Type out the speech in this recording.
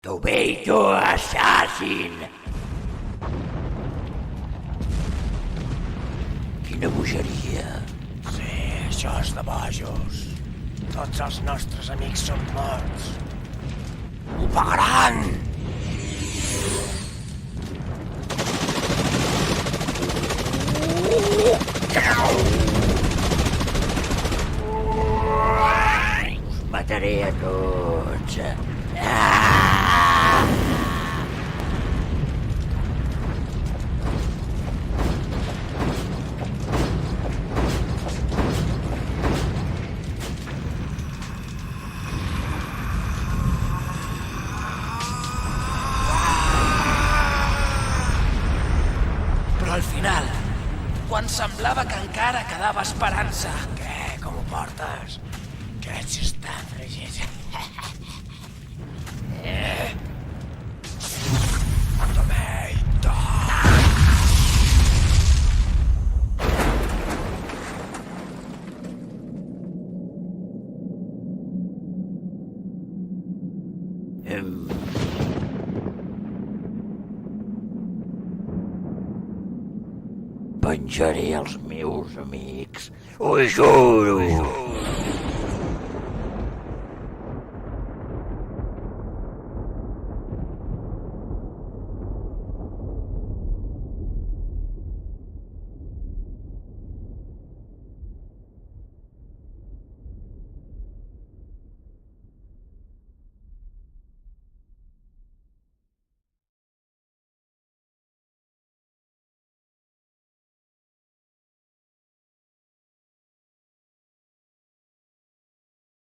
Tomato Assassin! Quina bogeria! Sí, això és de bojos. Tots els nostres amics són morts. Ho pagaran! Us mataré a tots! Però al final, quan semblava que encara quedava esperança... Què? Com ho portes? Que ets estan fregit. Tomato! Penjaré els meus amics. Ho juro!